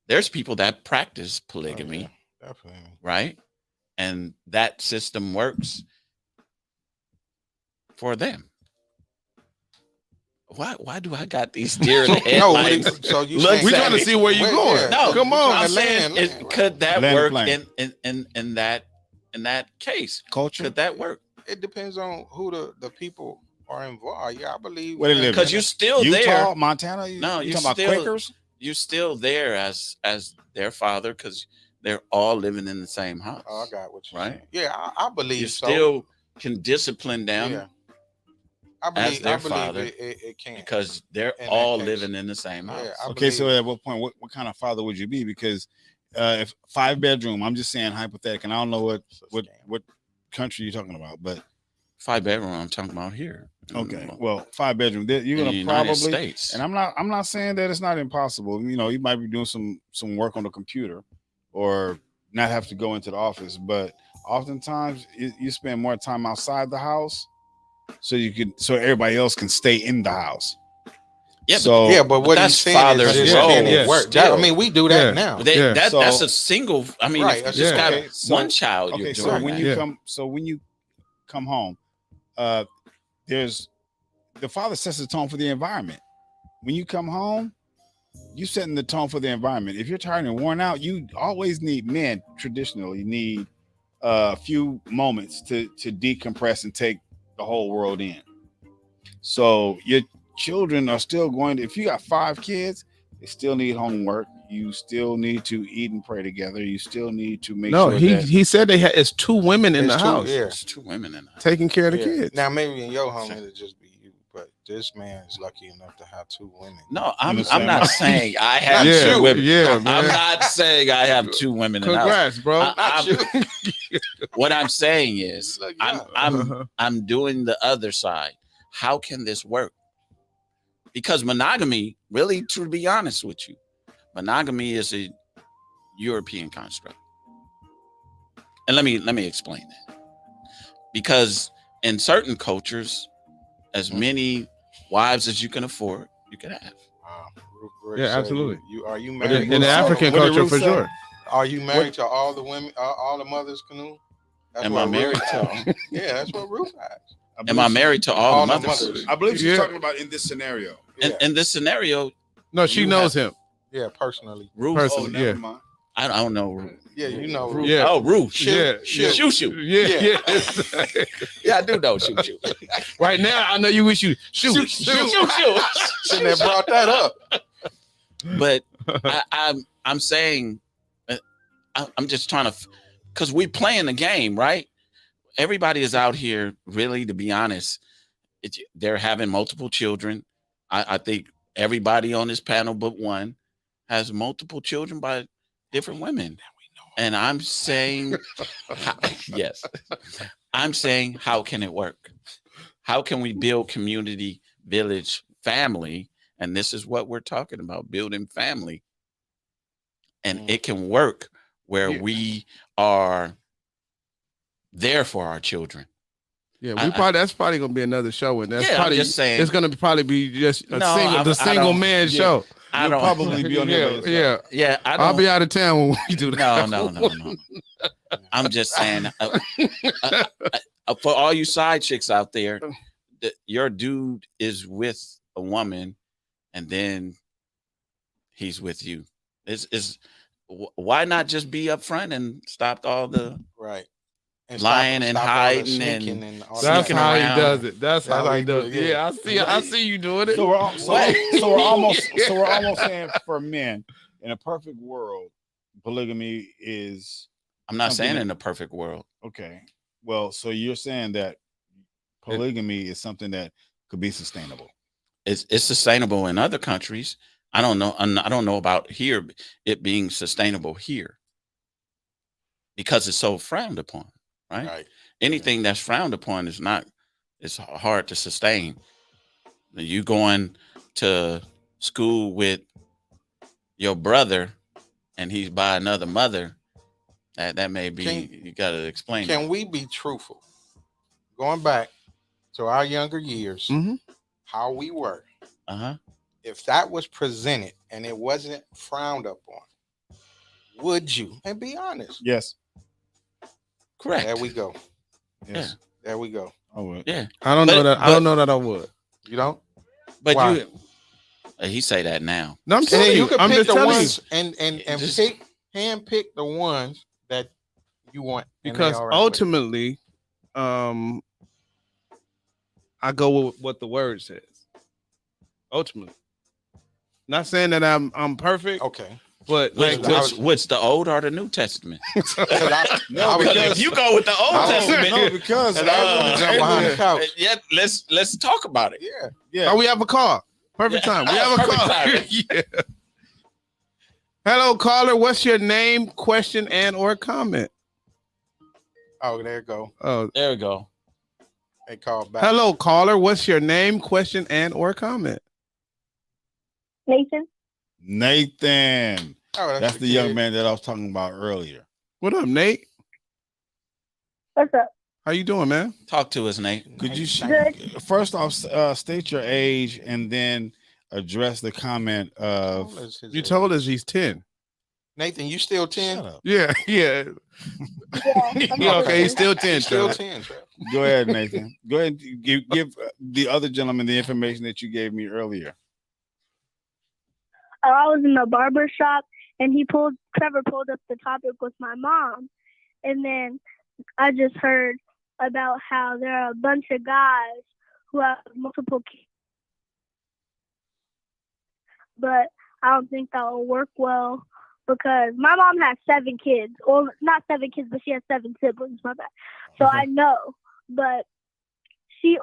There's people that practice polygamy, Definitely. right? And that system works for them. Why do I got these deer in the No, headlights? so you Look, saying- We're trying to see where you're Wait, going. yeah. No, Come on. I'm land, saying, land. could that Land work plane. in that case? Culture. Could that work? It depends on who the people are involved. Yeah, I believe. Where they live? Because you're still Utah, there. Montana. No, you you're talking still about Quakers? you're still there as their father because they're all living in the same house. Oh, I got what you're Right? saying. Yeah, I believe You so. still can discipline them Yeah. as their I believe father it can. because they're In that all case. living in the same house. Yeah, I Okay, so believe- at what point, what kind of father would you be? Because if 5-bedroom, I'm just saying hypothetical, and I don't know what country you're talking about, but 5-bedroom. I'm talking about here. okay, well, 5-bedroom, you're in the gonna United probably, States. and I'm not saying that it's not impossible. You know, you might be doing some work on the computer, or not have to go into the office, but oftentimes you spend more time outside the house, so everybody else can stay in the house. Yeah, so Yeah, but what that's he's saying father's is, role can it work? That, I still. mean, we do that Yeah. now. That's So- a single. I mean, Right, if you that's just yeah. got Okay, one child, you're Okay, doing so when that. you Yeah. when you come home, there's the father sets the tone for the environment. When you come home, you setting the tone for the environment. If you're tired and worn out, you always need men. Traditionally, need a few moments to decompress and take the whole world in. So your children are still going to. If you got 5 kids, they still need homework. You still need to eat and pray together. You still need to make No, sure he that he said it's 2 women in It's the 2, house yeah. There's 2 women in the house. taking care of the Yeah. kids. Now, maybe in your home it'll just be you, but this man is lucky enough to have 2 women. No, In I'm the same not house. saying I have Not 2 you. women. Yeah, I'm man. not saying I have 2 women in the house. Congrats, bro. I- Not you. What I'm saying is, Look, I'm I'm doing the other side. How can this work? Because monogamy, really, to be honest with you, monogamy is a European construct. And let me explain that. Because in certain cultures, as many wives as you can afford, you can have. Wow. Ruth Yeah, said absolutely. You are you What married? did In the to all African the women? culture, for sure. Are you married to all the women? All the mothers, Canoe? That's Am what I Ruth married asked. to? Yeah, that's what Ruth asked. Am I married to all the mothers? I believe she's Yeah. talking about in this scenario. Yeah, In this scenario, No, she You knows him. yeah, personally. Ruth. Person- never yeah. mind. I don't know. Ruth. Yeah, you know Ruth. Ruth. Yeah. Oh, Ruth. Yeah, Shoo, shoo. Yeah. Yeah, I do know. Shoot, shoot. Right now, I know you wish you shoot. Shouldn't have brought that up. But I'm saying, I'm just trying to, because we playing the game, right? Everybody is out here, really, to be honest. They're having multiple children. I think everybody on this panel but one has multiple children by different women. And I'm saying, yes, I'm saying, how can it work? How can we build community, village, family? And this is what we're talking about, building family. And it can work where we are there for our children. Yeah, that's probably gonna be another show, and that's Yeah, I'm probably just saying. it's gonna probably be just a No, I single don't- man yeah. show. I You'll don't probably be on there. by Yeah, yourself. yeah. Yeah, I don't. I'll be out of town when we do that. No. I'm just saying, for all you side chicks out there, your dude is with a woman, and then he's with you. Why not just be upfront and stop all the Right. And lying and all the hiding sneaking and all That's sneaking how around. he does it. That's That's how he does it. it, yeah. Yeah, I see you doing it. So we're almost saying for men, in a perfect world, polygamy is I'm not something saying that- in a perfect world. okay. Well, so you're saying that polygamy is something that could be sustainable. It's sustainable in other countries. I don't know about here it being sustainable here because it's so frowned upon, right? Right. Anything that's frowned upon it's hard to sustain. You going to school with your brother and he's by another mother, that may be, you got to explain. Can we be truthful? Going back to our younger years, Mhm. how we were. Uh-huh. If that was presented and it wasn't frowned upon, would you? And be honest. Yes. Correct. There we go. Yes. There we go. I would. Yeah. I don't know that. I but- don't know that I would. You don't? But Why? he say that now. No, I'm And telling then you. you can I'm pick just the telling you. ones and Just- hand pick the ones that you want. and they Because all right with. ultimately, I I go with what the word says. Ultimately, not saying that I'm perfect, Okay. but Which, like which the Old or the New Testament? No, Because because if you go with the Old Testament, no, because And I want to jump behind the Abraham- couch. yeah, let's talk about it. Yeah. yeah. oh, we have a call. Perfect Yeah. time. We have a Perfect call. timing. Yeah. Hello, caller. What's your name, question, and or comment? Oh, there you go. Oh, There we go. They called back. hello, caller. What's your name, question, and or comment? Nathan. Nathan. Oh, That's the young man that I was talking about earlier. What up, Nate? What's up? How you doing, man? Talk to us, Nate. Could you Good. first off state your age and then address the comment of You told us he's 10. Nathan, you still 10? Shut up. Yeah. Yeah. Yeah, okay, he's still 10. Still Trev. 10, Trev. Go ahead, Nathan. Go ahead and give the other gentleman the information that you gave me earlier. I was in the barber shop and Trevor pulled up the topic with my mom. And then I just heard about how there are a bunch of guys who have multiple kids. But I don't think that will work well because my mom has 7 kids. Well, not 7 kids, but she has 7 siblings, my bad. So I know. But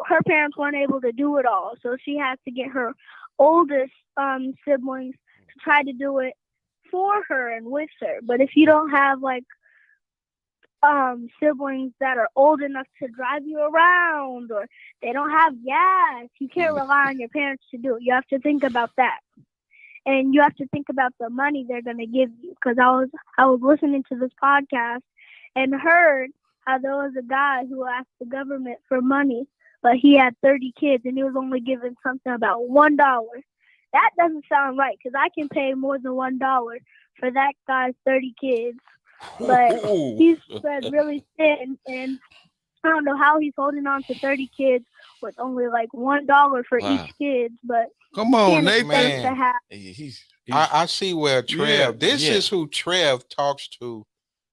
her parents weren't able to do it all. So she has to get her oldest siblings to try to do it for her and with her. But if you don't have like siblings that are old enough to drive you around or they don't have gas, you can't rely on your parents to do it. You have to think about that. And you have to think about the money they're going to give you. Because I was listening to this podcast and heard how there was a guy who asked the government for money, but he had 30 kids and he was only given something about $1. That doesn't sound right because I can pay more than $1 for that guy's 30 kids. But he's spread really thin, and I don't know how he's holding on to 30 kids with only like $1 for each kid. But come on, Nathan. Nathan. I see where Trev. This is who Trev talks to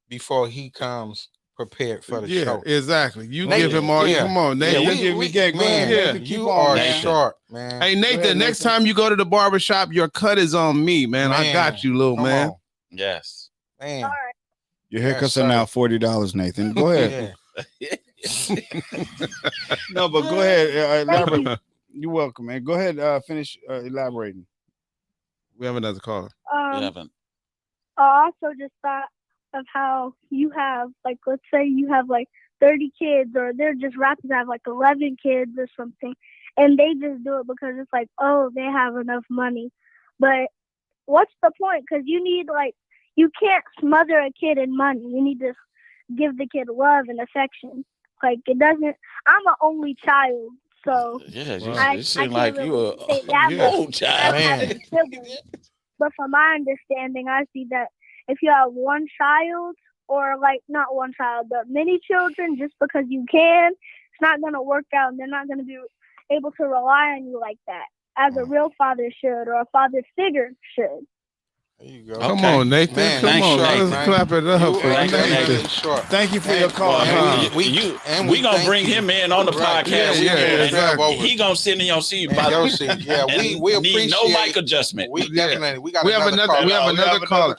before he comes prepared for the show. Exactly. You Nathan, give him all. Come on, Nathan. You are sharp, man. Hey, Nathan. Next time you go to the barbershop, your cut is on me, man. I got you, little man. Yes, man. All right. Your haircuts are now $40, Nathan. Go ahead. No, but go ahead. Elaborate. You're welcome, man. Go ahead. Finish elaborating. We have another caller. we haven't. I also just thought of how you have, like, let's say you have like 30 kids, or they're just rappers that have like 11 kids or something, and they just do it because it's like, oh, they have enough money. But what's the point? Because you need, like, you can't smother a kid in money. You need to give the kid love and affection. Like, it doesn't, I'm an only child, so you seem like you an old child. Man. But from my understanding, I see that if you have one child, or like not one child, but many children, just because you can, it's not going to work out, and they're not going to be able to rely on you like that, as a real father should, or a father figure should. There you go. Come on, Nathan. Man, Come on. Nathan. Let's clap it up for Nathan. Thank you for your call. We gonna bring him in on the podcast. Exactly. He gonna sit in your seat. Yeah, we appreciate. No mic adjustment. We definitely. We got. We have another caller.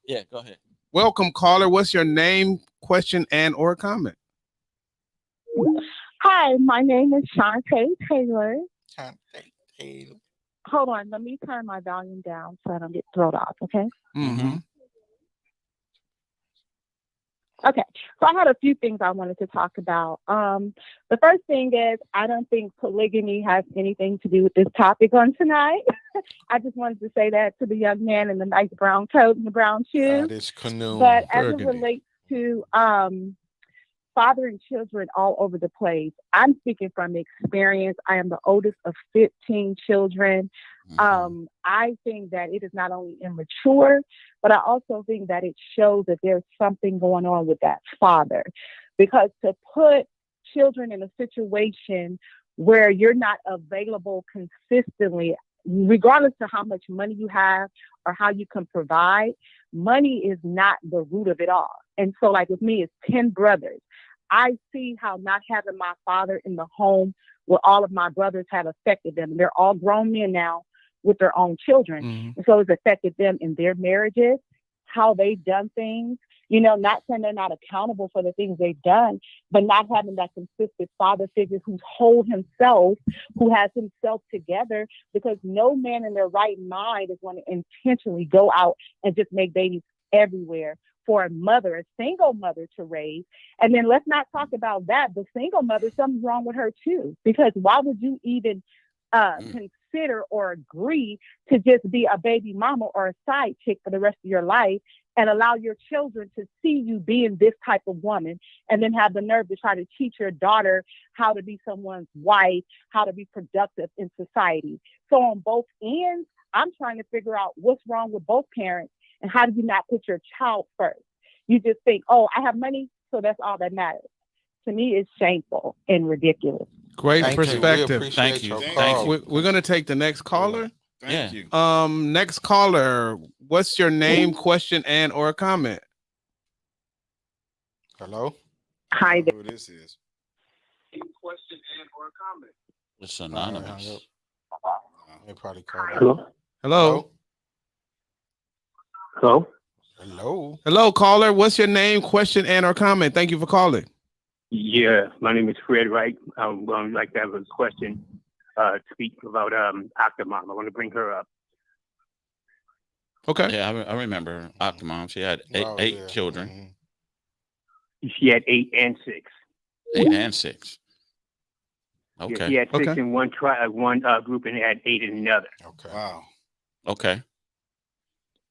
Yeah, go ahead. Welcome, caller. What's your name, question, and or comment? Hi, my name is Shantae Taylor. Taylor. Hold on, let me turn my volume down so I don't get thrown off, okay? Mm-hmm. Okay, so I had a few things I wanted to talk about. The first thing is, I don't think polygamy has anything to do with this topic on tonight. I just wanted to say that to the young man in the nice brown coat and the brown shoes. This canoe. But as it relates to fathering children all over the place, I'm speaking from experience. I am the oldest of 15 children. I think that it is not only immature, but I also think that it shows that there's something going on with that father. Because to put children in a situation where you're not available consistently, regardless of how much money you have or how you can provide, money is not the root of it all. And so, like with me, it's 10 brothers. I see how not having my father in the home what all of my brothers have affected them. They're all grown men now with their own children. And so it's affected them in their marriages, how they've done things, you know, not saying they're not accountable for the things they've done, but not having that consistent father figure who's whole himself, who has himself together, because no man in their right mind is going to intentionally go out and just make babies everywhere for a mother, a single mother to raise. And then let's not talk about that. The single mother, something's wrong with her too, because why would you even consider or agree to just be a baby mama or a side chick for the rest of your life and allow your children to see you being this type of woman, and then have the nerve to try to teach your daughter how to be someone's wife, how to be productive in society? So on both ends, I'm trying to figure out what's wrong with both parents, and how do you not put your child first? You just think, oh, I have money, so that's all that matters. To me, it's shameful and ridiculous. Great Thank you. We perspective. appreciate Thank you. your Thank call. you. We're gonna take the next caller. Thank you. Next caller. What's your name, question, and or comment? Hello. Hi there. Who this is? Question and or comment. It's anonymous. They probably called. Hello? Hello. Hello? Hello. Hello, caller. What's your name, question, and or comment? Thank you for calling. Yeah, my name is Fred Wright. I would like to have a question to speak about Octomom. I want to bring her up. Okay. Yeah, I remember Octomom. She had eight children. She had 8 and 6. 8 and 6. Yeah, Okay. she had 6 Okay. in one group and had 8 in another. Okay. Wow. Okay.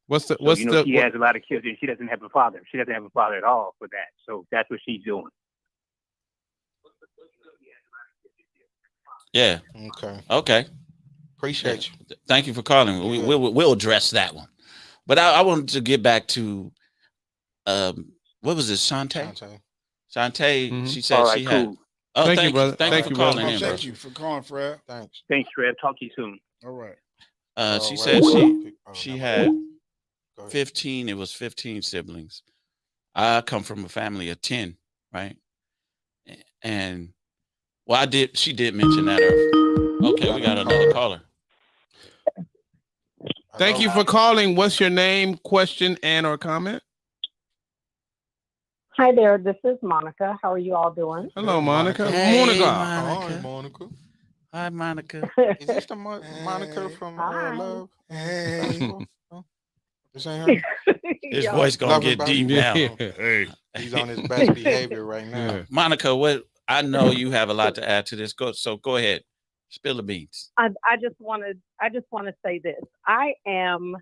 What's the So, she has a lot of children. She doesn't have a father. She doesn't have a father at all for that. So that's what she's doing. Yeah. Okay. Okay. Appreciate you. Thank you for calling. We'll address that one. But I wanted to get back to what was it, Shantae? Shantae, she said All right, she cool. had. Oh, Thank thank you, brother. Thank you for calling in, bro. Thank you for calling, Fred. Thanks. Thanks, Fred. Talk to you soon. All right. She wait, said wait. she never had mind. Go ahead. 15. It was 15 siblings. I come from a family of 10, right? And well, she did mention that earlier. Okay, we got another caller. Thank you for calling. What's your name, question, and or comment? Hi there, this is Monica. How are you all doing? Hello, Monica. Hey, Monica. Hi, Monica. Hi, Monica. Is this the Monica from Hi. Love? Hey. Basketball? No? This ain't her? His Yo, voice gonna Love get and deep now. Hey. He's on his best behavior right now. Yeah. Monica, what I know you have a lot to add to this. Go ahead. Spill the beans. I just want to say this. I am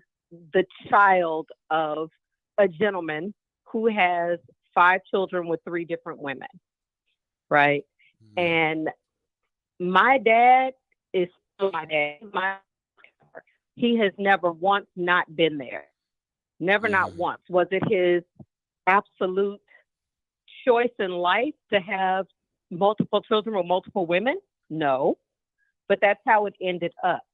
the child of a gentleman who has 5 children with 3 different women, right? And my dad is still my dad. He has never once not been there. Never, not once. Was it his absolute choice in life to have multiple children with multiple women? No. But that's how it ended up.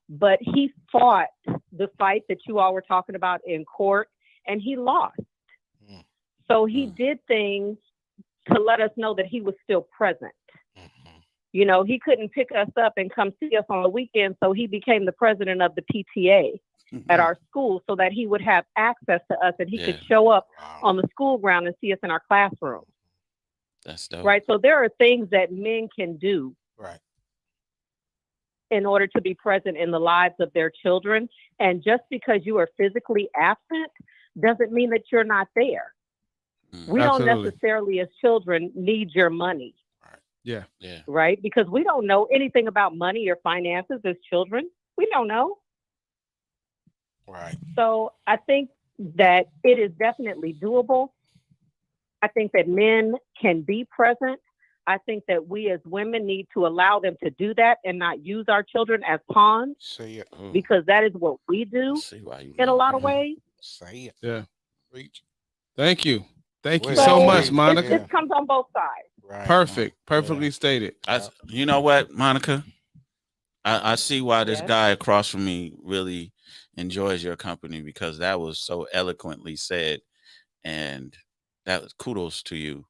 But he fought the fight that you all were talking about in court, and he lost. So he did things to let us know that he was still present. You know, he couldn't pick us up and come see us on the weekend, so he became the president of the PTA at our school so that he would have access to us and he could show up on the school ground and see us in our classroom. That's dope. Right? So there are things that men can do in order to be present in the lives of their children. And just because you are physically absent doesn't mean that you're not there. We don't necessarily, as children, need your money. Yeah. Right? Because we don't know anything about money or finances as children. We don't know. Right. So I think that it is definitely doable. I think that men can be present. I think that we as women need to allow them to do that and not use our children as pawns, because that is what we do in a lot of ways. Say it. Yeah. Reach. Thank you. Thank you So so much, Monica. It comes on both sides. Right. Perfect. Perfectly stated. You know what, Monica? I see why this guy across from me really enjoys your company, because that was so eloquently said, and that was kudos to you,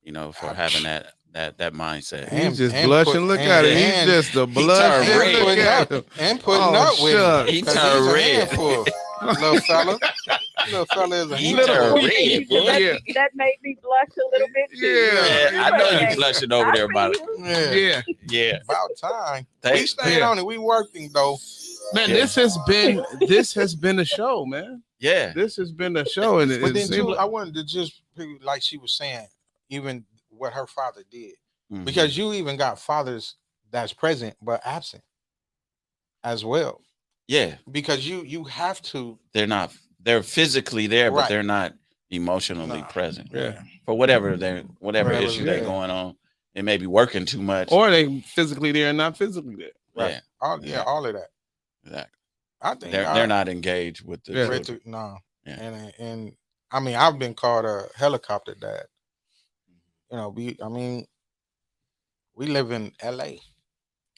you know, for having that that mindset. He's just blushing. Look at him. He's just a blush. turned red. And putting up with shucks. it. He 'Cause turned he's a red. handful, little fella. Little fella is a He handful. turned red, boy. That made me blush a little bit too. Yeah, I know you blushing over there about it. Yeah. Yeah. About time. We Thank- stayed on it. We working though. Man, Yeah. this has been a show, man. Yeah. This has been a show, and But it then seems too, like, I wanted to just like she was saying, even what her father did, Mhm. because you even got fathers that's present but absent as well. Yeah. Because you have to. They're physically there, but Right. they're not emotionally Nah. present. yeah. For whatever Whatever issue they're they're going on. It may be working too much. Or they physically there and not physically there. Yeah. All of that. Exactly. I think They're not engaged with the Yeah. children. No. Yeah. And I mean, I've been called a helicopter dad. You know, we live in LA.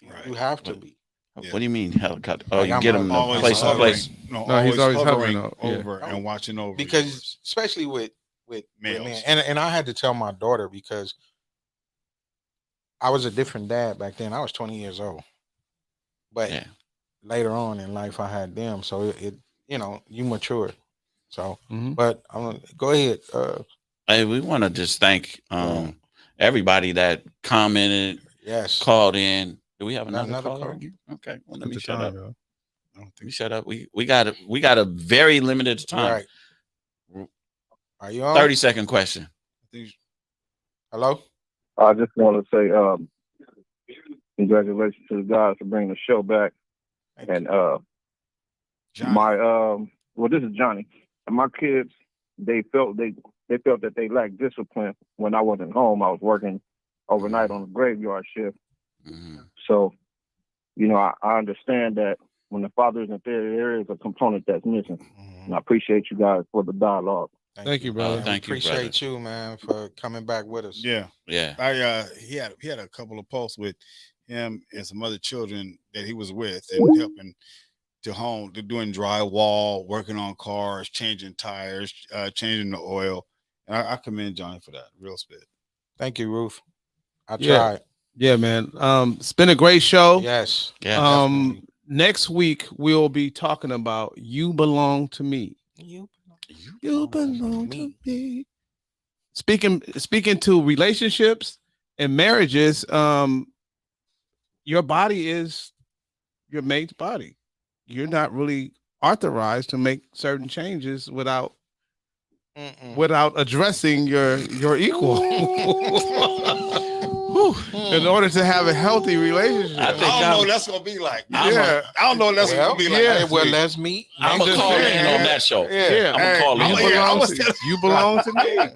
Right. You have to be. Yeah. What do you mean helicopter? Oh, Like, you I'm get them Always place to hovering. place. No, he's always hovering over Yeah. and watching over. Because yours. especially with Males. men. And I had to tell my daughter because I was a different dad back then. I was 20 years old. But Yeah. later on in life I had them. So it you mature. So Mhm. but I'm gonna go ahead. Hey, we want to just thank everybody that commented, Yes. called in. Do we have another Another caller call? again? Okay. Well, let At me the shut time, up. yo. I don't Let think me shut up. We got a very limited time. Right. Are you on? 30-second question. Hello? I just want to say congratulations to the guys for bringing the show back. And Johnny. this is Johnny. And my kids, they felt that they lacked discipline when I wasn't home. I was working overnight on a graveyard shift. Mm-hmm. So, I understand that when the father isn't there is a component that's missing. And I appreciate you guys for the dialogue. Thank you, brother. Thank you, Appreciate you, man, for coming back with us. Yeah. Yeah. He had a couple of posts with him and some other children that he was with and helping to doing drywall, working on cars, changing tires, changing the oil. And I commend Johnny for that. Real spit. Thank you, Ruth. I Yeah. tried. Yeah, man. It's been a great show. Yes. Yeah. definitely. Next week we'll be talking about You Belong to Me. You belong to me. Speaking to relationships and marriages, your body is your mate's body. You're not really authorized to make certain changes without addressing your equal. In order to have a healthy relationship. I think I don't know what that's gonna be like. Yeah. I don't know what that's gonna be like. yeah. next Well, week. let's meet. I'm gonna just call saying, in on that show. Yeah. I'm gonna call in. You belong to me.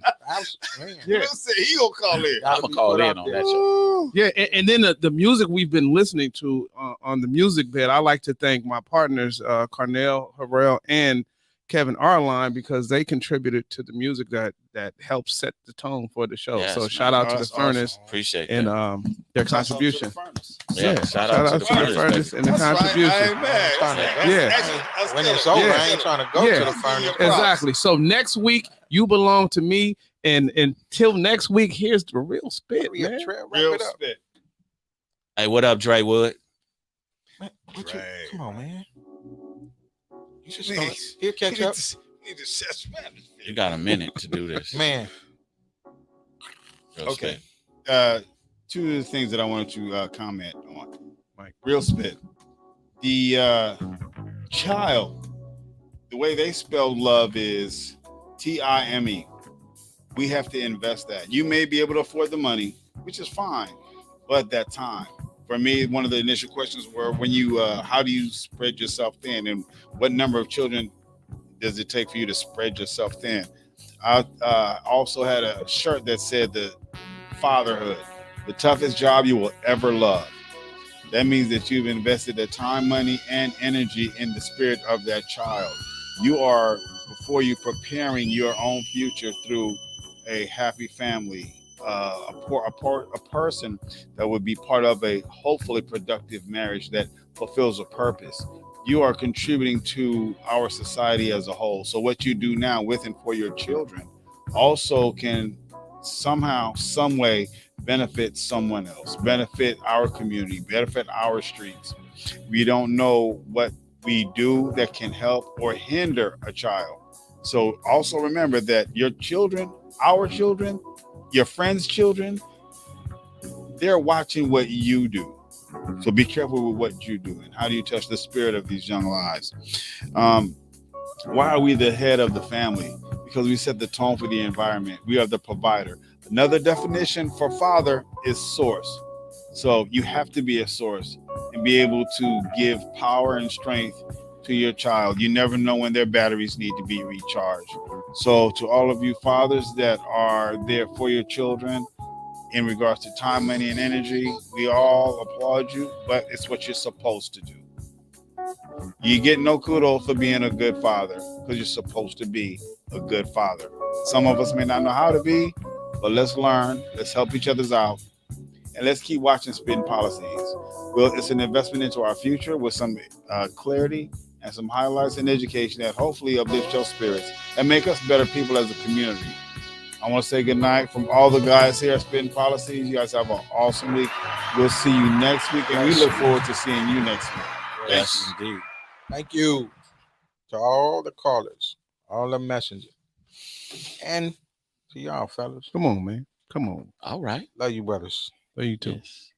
You said he gonna call in. I'm gonna call in on that show. Yeah, and then the music we've been listening to on the music bed, I like to thank my partners, Carnell Harrell and Kevin Arline, because they contributed to the music that helped set the tone for the show. Yes, So man. shout out to the That's Furnace awesome. Appreciate and that. their contribution. Yeah. Shout out to the Furnace. and the That's right. contribution. I ain't mad. Yeah. When it's over, I ain't trying to go to the furnace. Exactly. So next week, You Belong to Me. And until next week, here's the real spit, Hurry up, man. Trev, wrap Real it up. spit. Hey, what up, Dre Wood? Man, what you, Right. come on, man. You should Please. start. He'll catch up. Need to set Spanish. You got a minute to do this. Man, Real Okay. spit. Two of the things that I wanted to comment on. Like real spit. The child, the way they spell love is Time. We have to invest that. You may be able to afford the money, which is fine, but that time. For me, one of the initial questions were when you how do you spread yourself thin, and what number of children does it take for you to spread yourself thin? I also had a shirt that said the fatherhood, the toughest job you will ever love. That means that you've invested the time, money, and energy in the spirit of that child. You are, before you, preparing your own future through a happy family, a person that would be part of a hopefully productive marriage that fulfills a purpose. You are contributing to our society as a whole. So what you do now with and for your children also can somehow, some way benefit someone else, benefit our community, benefit our streets. We don't know what we do that can help or hinder a child. So also remember that your children, our children, your friends' children, they're watching what you do. So be careful with what you do and how do you touch the spirit of these young lives. Why are we the head of the family? Because we set the tone for the environment. We are the provider. Another definition for father is source. So you have to be a source and be able to give power and strength to your child. You never know when their batteries need to be recharged. So to all of you fathers that are there for your children in regards to time, money, and energy, we all applaud you, but it's what you're supposed to do. You get no kudos for being a good father because you're supposed to be a good father. Some of us may not know how to be, but let's learn, let's help each other out, and let's keep watching Spittn Pollaseedz. Well, it's an investment into our future with some clarity and some highlights and education that hopefully uplift your spirits and make us better people as a community. I want to say good night from all the guys here at Spittn Pollaseedz. You guys have an awesome week. We'll see you next week, and we look forward to seeing you next week. Yes, indeed. Thank you to all the callers, all the messengers, and to y'all fellas. Come on, man. Come on. All right. Love you, brothers. Love you too. Yes.